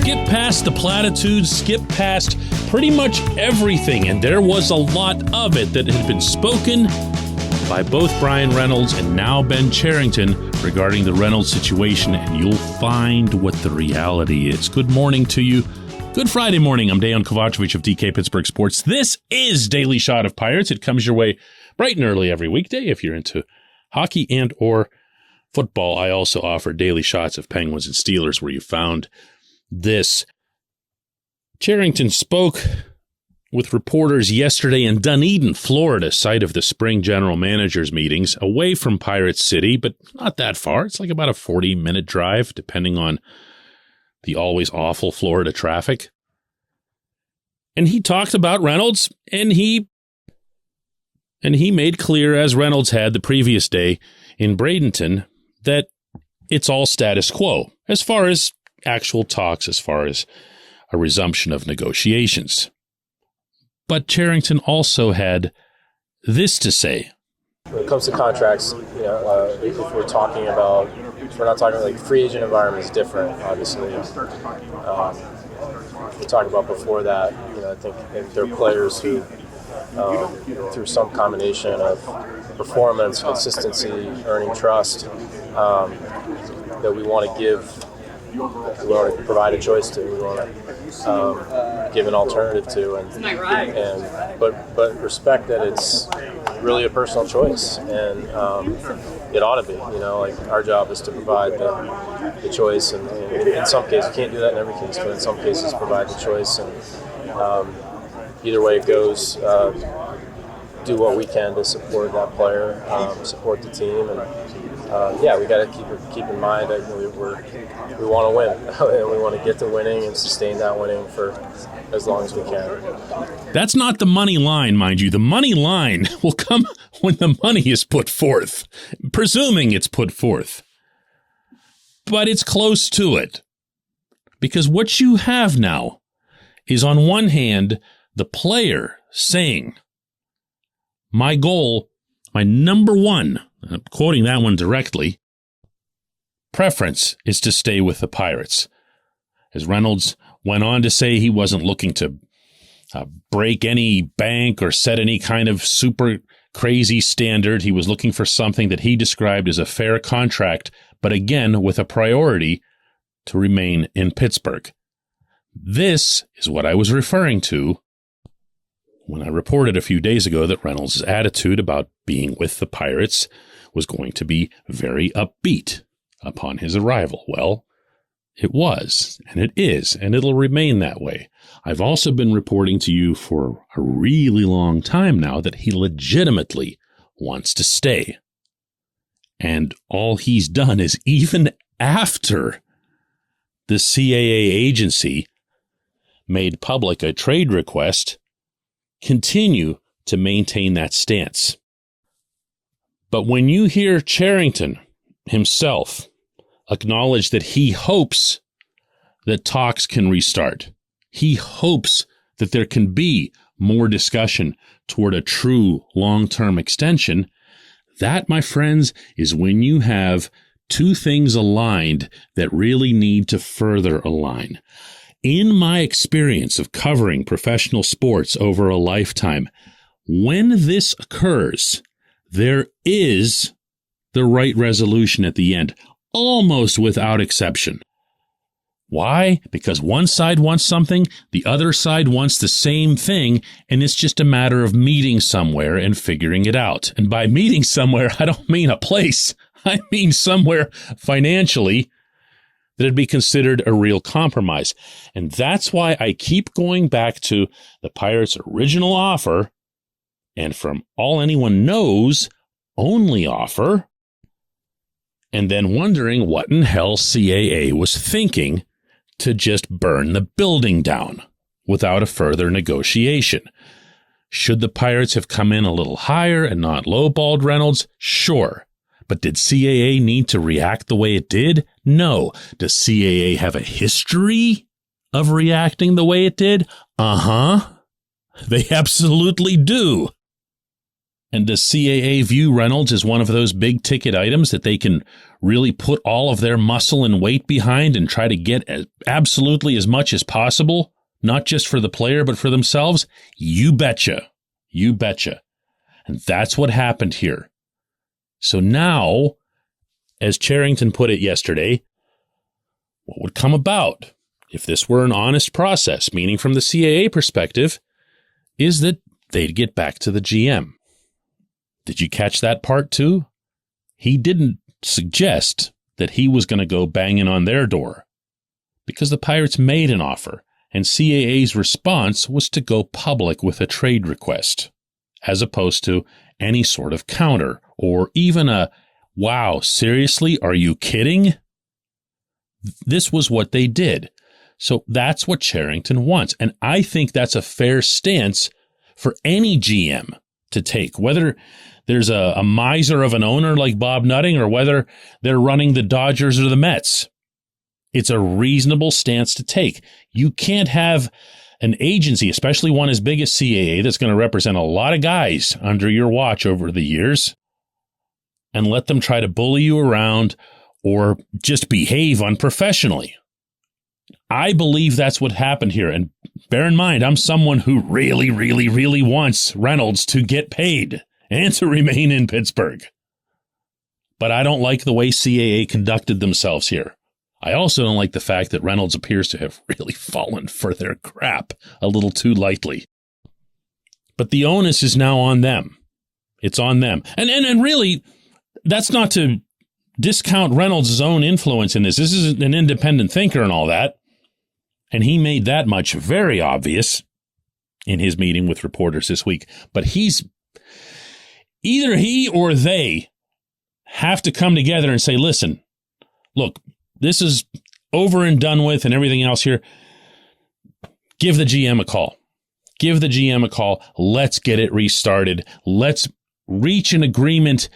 skip past the platitudes, skip past pretty much everything, and there was a lot of it that had been spoken by both Bryan Reynolds and now Ben Cherington regarding the Reynolds situation, and you'll find what the reality is. Good morning to you. Good Friday morning. I'm Dejan Kovacevic of DK Pittsburgh Sports. This is Daily Shot of Pirates. It comes your way bright and early every weekday if you're into hockey and or football. I also offer daily shots of Penguins and Steelers where you found this. Cherington spoke with reporters yesterday in Dunedin, Florida, site of the spring general managers meetings, away from Pirate City, but not that far. It's like about a 40-minute drive, depending on the always awful Florida traffic. And he talked about Reynolds, and he made clear, as Reynolds had the previous day in Bradenton, that it's all status quo as far as actual talks, as far as a resumption of negotiations. But Cherington also had this to say. When it comes to contracts, if we're not talking like free agent environment is different, obviously. We talked about before that, I think there are players who, through some combination of performance, consistency, earning trust, that we want to give. We want to provide a choice to. We want to give an alternative to, but respect that it's really a personal choice, and it ought to be. Like our job is to provide the choice, and in some cases, you can't do that in every case, but in some cases, provide the choice, and either way it goes, do what we can to support that player, support the team, and we got to keep in mind that we want to win, and we want to get to winning and sustain that winning for as long as we can. That's not the money line, mind you. The money line will come when the money is put forth, presuming it's put forth. But it's close to it, because what you have now is, on one hand, the player saying, my goal, my number one, I'm quoting that one directly, preference is to stay with the Pirates. As Reynolds went on to say, he wasn't looking to break any bank or set any kind of super crazy standard. He was looking for something that he described as a fair contract, but again, with a priority to remain in Pittsburgh. This is what I was referring to when I reported a few days ago that Reynolds' attitude about being with the Pirates was going to be very upbeat upon his arrival. Well, it was, and it is, and it'll remain that way. I've also been reporting to you for a really long time now that he legitimately wants to stay. And all he's done is, even after the CAA agency made public a trade request, continue to maintain that stance. But when you hear Cherington himself acknowledge that he hopes that talks can restart, he hopes that there can be more discussion toward a true long-term extension, that, my friends, is when you have two things aligned that really need to further align. In my experience of covering professional sports over a lifetime, when this occurs, there is the right resolution at the end, almost without exception. Why? Because one side wants something, the other side wants the same thing, and it's just a matter of meeting somewhere and figuring it out. And by meeting somewhere, I don't mean a place. I mean somewhere financially that it'd be considered a real compromise. And that's why I keep going back to the Pirates' original offer, and from all anyone knows, only offer, and then wondering what in hell CAA was thinking to just burn the building down without a further negotiation. Should the Pirates have come in a little higher and not lowballed Reynolds? Sure. But did CAA need to react the way it did? No. Does CAA have a history of reacting the way it did? Uh-huh. They absolutely do. And does CAA view Reynolds as one of those big ticket items that they can really put all of their muscle and weight behind and try to get absolutely as much as possible, not just for the player, but for themselves? You betcha. You betcha. And that's what happened here. So now, as Cherington put it yesterday, what would come about if this were an honest process, meaning from the CAA perspective, is that they'd get back to the GM. Did you catch that part too? He didn't suggest that he was going to go banging on their door because the Pirates made an offer, and CAA's response was to go public with a trade request, as opposed to any sort of counter or even a, wow, seriously, are you kidding? This was what they did. So that's what Cherington wants. And I think that's a fair stance for any GM to take, whether there's a miser of an owner like Bob Nutting or whether they're running the Dodgers or the Mets. It's a reasonable stance to take. You can't have an agency, especially one as big as CAA, that's going to represent a lot of guys under your watch over the years, and let them try to bully you around or just behave unprofessionally. I believe that's what happened here. And bear in mind, I'm someone who really, really, really wants Reynolds to get paid and to remain in Pittsburgh. But I don't like the way CAA conducted themselves here. I also don't like the fact that Reynolds appears to have really fallen for their crap a little too lightly. But the onus is now on them. It's on them. And really, that's not to discount Reynolds' own influence in this. This is an independent thinker and all that. And he made that much very obvious in his meeting with reporters this week. But either he or they have to come together and say, listen, look, this is over and done with and everything else here. Give the GM a call. Give the GM a call. Let's get it restarted. Let's reach an agreement,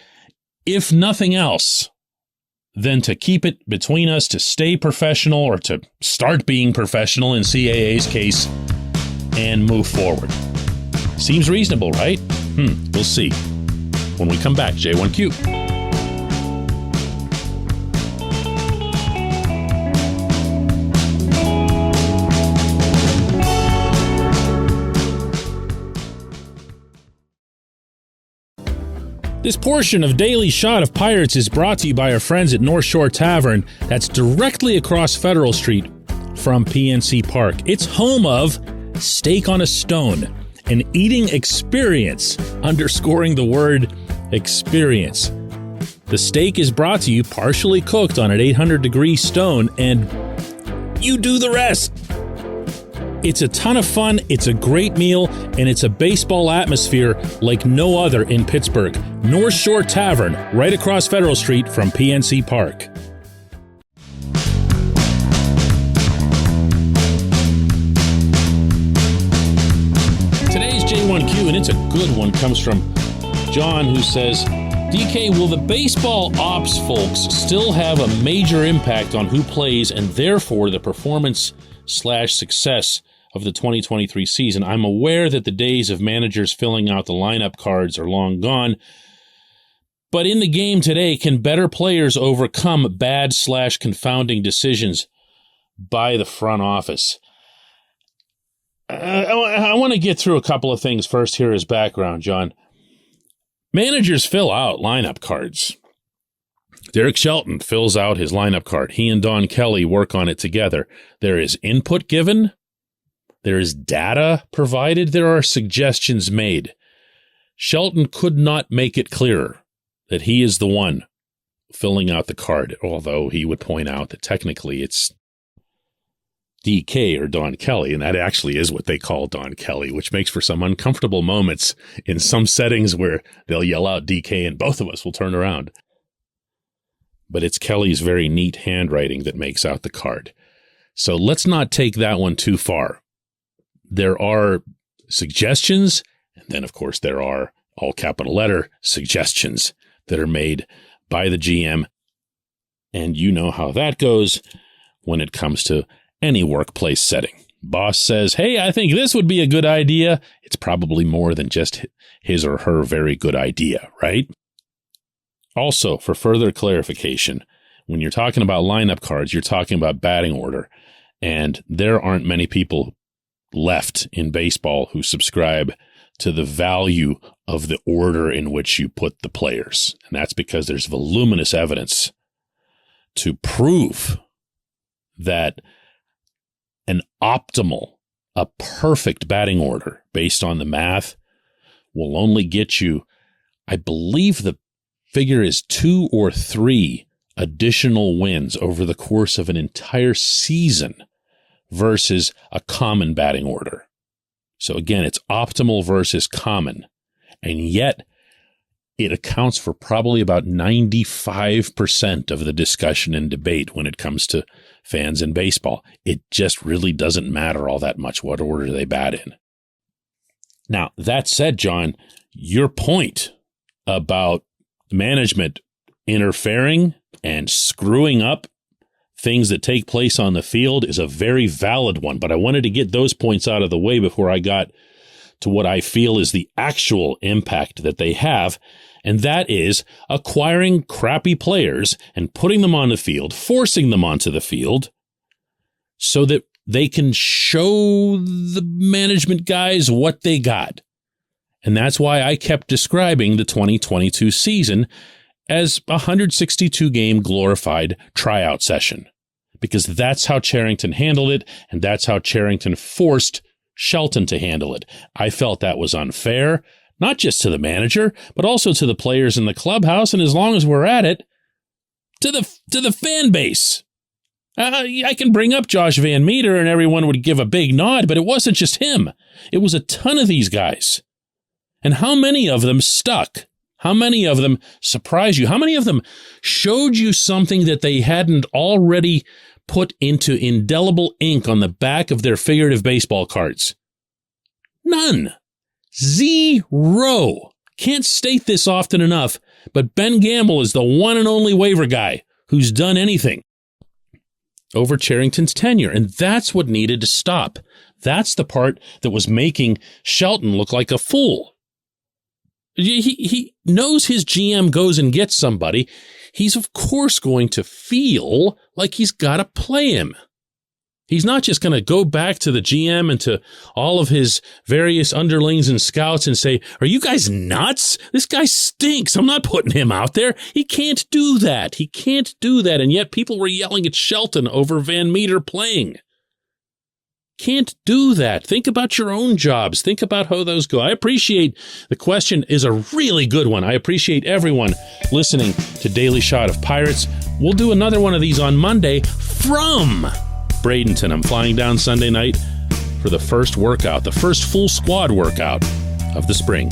if nothing else, than to keep it between us, to stay professional or to start being professional in CAA's case and move forward. Seems reasonable, right? We'll see. When we come back, J1Q. This portion of Daily Shot of Pirates is brought to you by our friends at North Shore Tavern, that's directly across Federal Street from PNC Park. It's home of Steak on a Stone, an eating experience, underscoring the word experience. The steak is brought to you partially cooked on an 800-degree stone, and you do the rest. It's a ton of fun, it's a great meal, and it's a baseball atmosphere like no other in Pittsburgh. North Shore Tavern, right across Federal Street from PNC Park. Today's J1Q, and it's a good one, comes from John, who says, DK, will the baseball ops folks still have a major impact on who plays and therefore the performance/success of the 2023 season? I'm aware that the days of managers filling out the lineup cards are long gone, but in the game today, can better players overcome bad/confounding decisions by the front office? I want to get through a couple of things first here as background, John. Managers fill out lineup cards. Derek Shelton fills out his lineup card. He and Don Kelly work on it together. There is input given. There is data provided. There are suggestions made. Shelton could not make it clearer that he is the one filling out the card, although he would point out that technically it's DK or Don Kelly, and that actually is what they call Don Kelly, which makes for some uncomfortable moments in some settings where they'll yell out DK and both of us will turn around. But it's Kelly's very neat handwriting that makes out the card. So let's not take that one too far. There are suggestions, and then, of course, there are, all capital letter, suggestions that are made by the GM. And you know how that goes when it comes to any workplace setting. Boss says, hey, I think this would be a good idea. It's probably more than just his or her very good idea, right? Also, for further clarification, when you're talking about lineup cards, you're talking about batting order. And there aren't many people left in baseball who subscribe to the value of the order in which you put the players. And that's because there's voluminous evidence to prove that an optimal, a perfect batting order based on the math will only get you, I believe the figure is 2 or 3 additional wins over the course of an entire season versus a common batting order. So again, it's optimal versus common. And yet it accounts for probably about 95% of the discussion and debate when it comes to fans in baseball. It just really doesn't matter all that much what order they bat in. Now, that said, John, your point about management interfering and screwing up things that take place on the field is a very valid one, but I wanted to get those points out of the way before I got to what I feel is the actual impact that they have, and that is acquiring crappy players and putting them on the field, forcing them onto the field so that they can show the management guys what they got. And that's why I kept describing the 2022 season as a 162-game glorified tryout session, because that's how Cherington handled it, and that's how Cherington forced Shelton to handle it. I felt that was unfair, not just to the manager, but also to the players in the clubhouse, and as long as we're at it, to the fan base. I can bring up Josh Van Meter, and everyone would give a big nod, but it wasn't just him. It was a ton of these guys. And how many of them stuck? How many of them surprised you? How many of them showed you something that they hadn't already put into indelible ink on the back of their figurative baseball cards? None. 0. Can't state this often enough, but Ben Gamble is the one and only waiver guy who's done anything over Cherington's tenure, and that's what needed to stop. That's the part that was making Shelton look like a fool. He knows his GM goes and gets somebody. He's, of course, going to feel like he's got to play him. He's not just going to go back to the GM and to all of his various underlings and scouts and say, are you guys nuts? This guy stinks. I'm not putting him out there. He can't do that. He can't do that. And yet people were yelling at Shelton over Van Meter playing. Can't do that. Think about your own jobs. Think about how those go. I appreciate the question is a really good one. I appreciate everyone listening to Daily Shot of Pirates. We'll do another one of these on Monday from Bradenton. I'm flying down Sunday night for the first workout, the first full squad workout of the spring.